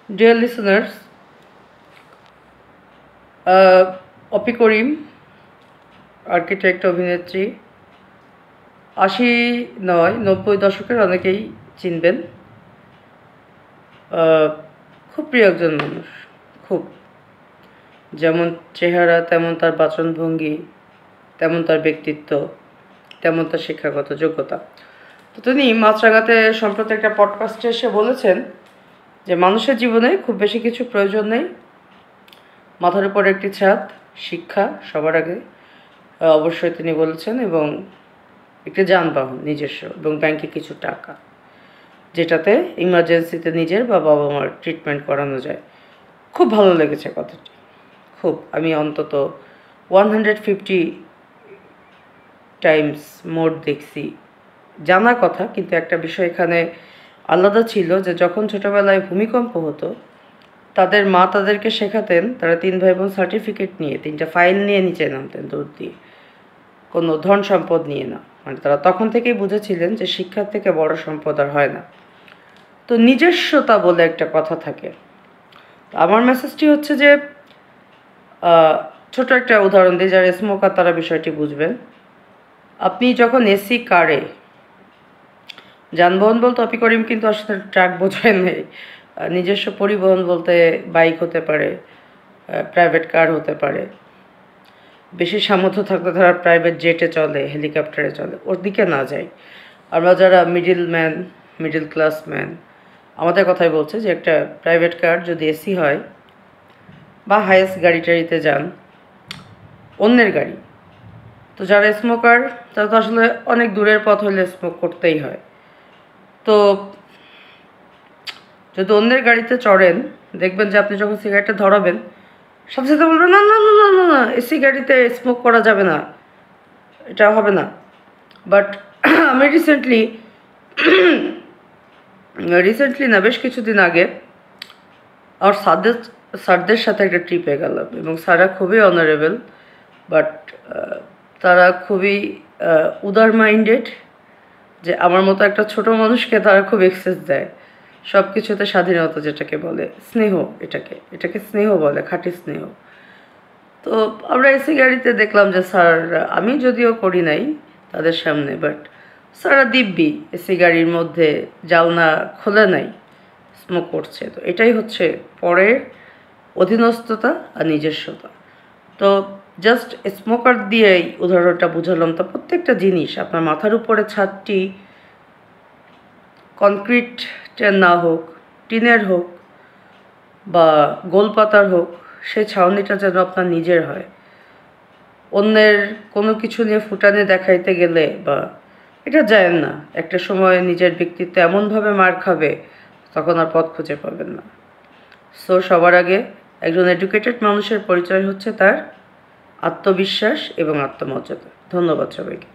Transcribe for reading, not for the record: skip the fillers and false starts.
Dear listeners, অপি করিম architect অভিনেত্রী 80-90 দশকের অনেকেই চিনবেন। খুব প্রিয় একজন মানুষ, খুব যেমন চেহারা তেমন তার বাচনভঙ্গি, তেমন তার ব্যক্তিত্ব, তেমন তার শিক্ষাগত যোগ্যতা। তো তিনি মাছরাঙাতে সম্প্রতি একটা পডকাস্টে এসে বলেছেন যে মানুষের জীবনে খুব বেশি কিছু প্রয়োজন নেই, মাথার উপর একটি ছাদ, শিক্ষা সবার আগে অবশ্যই তিনি বলেছেন, এবং একটি যানবাহন নিজস্ব এবং ব্যাংকে কিছু টাকা, যেটাতে ইমার্জেন্সিতে নিজের বা বাবা মার ট্রিটমেন্ট করানো যায়। খুব ভালো লেগেছে কথাটি, খুব। আমি অন্তত 150 টাইমস মোর দেখছি। জানা কথা, কিন্তু একটা বিষয় এখানে আলাদা ছিল যে যখন ছোটোবেলায় ভূমিকম্প হতো তাদের মা তাদেরকে শেখাতেন, তারা 3 ভাই বোন সার্টিফিকেট নিয়ে 3টা ফাইল নিয়ে নিচে নামতেন দৌড় দিয়ে, কোনো ধন সম্পদ নিয়ে না। মানে তারা তখন থেকেই বুঝেছিলেন যে শিক্ষার থেকে বড় সম্পদ আর হয় না। তো নিজস্বতা বলে একটা কথা থাকে। আমার মেসেজটি হচ্ছে যে ছোট একটা উদাহরণ দিই, যারা স্মোকার তারা বিষয়টি বুঝবেন। আপনি যখন এসি কারে, যানবাহন বলতে অপি করিম কিন্তু আসলে ট্রাক বোঝায় নেই, নিজস্ব পরিবহন বলতে বাইক হতে পারে, প্রাইভেট কার হতে পারে, বেশি সামর্থ্য থাকলে তারা প্রাইভেট জেটে চলে, হেলিকপ্টারে চলে, ওর দিকে না যাই। আমরা যারা মিডিল ক্লাস ম্যান, আমাদের কথাই বলছে যে একটা প্রাইভেট কার যদি এসি হয় বা হাইয়েস্ট গাড়ি টাড়িতে যান, অন্যের গাড়ি, তো যারা স্মোকার তারা তো আসলে অনেক দূরের পথ হলে স্মোক করতেই হয়। তো যদি অন্যের গাড়িতে চড়েন, দেখবেন যে আপনি যখন সিগারেটটা ধরাবেন সাথে সাথে বলবেন না না না না না না, এসি গাড়িতে স্মোক করা যাবে না, এটা হবে না। বাট আমি রিসেন্টলি না, বেশ কিছুদিন আগে আমার স্যারদের সাথে একটা ট্রিপে গেলাম, এবং স্যাররা খুবই অনারেবল, বাট তারা খুবই উদার মাইন্ডেড, যে আমার মতো একটা ছোট মানুষকে তারা খুব এক্সেস দেয় সব কিছুতে, স্বাধীনতা যেটাকে বলে, স্নেহ, এটাকে স্নেহ বলে, খাঁটি স্নেহ। তো আমরা এসি গাড়িতে দেখলাম যে স্যার, আমি যদিও করি নাই তাদের সামনে, বাট স্যাররা দিব্যি এসি গাড়ির মধ্যে জানলা খোলে নাই, স্মোক করছে। তো এটাই হচ্ছে পরের অধীনস্থতা আর নিজস্বতা। তো জাস্ট স্মোকার দিয়েই উদাহরণটা বুঝালাম। তো প্রত্যেকটা জিনিস, আপনার মাথার উপরে ছাদটি কনক্রিটের না হোক, টিনের হোক বা গোলপাতার হোক, সেই ছাউনিটা যেন আপনার নিজের হয়। অন্যের কোনো কিছু নিয়ে ফুটানি দেখাইতে গেলে বা এটা যায় না, একটা সময় নিজের ব্যক্তিত্ব এমনভাবে মার খাবে তখন আর পথ খুঁজে পাবেন না। সো সবার আগে একজন এডুকেটেড মানুষের পরিচয় হচ্ছে তার আত্মবিশ্বাস এবং আত্মমর্যাদা। ধন্যবাদ সবাইকে।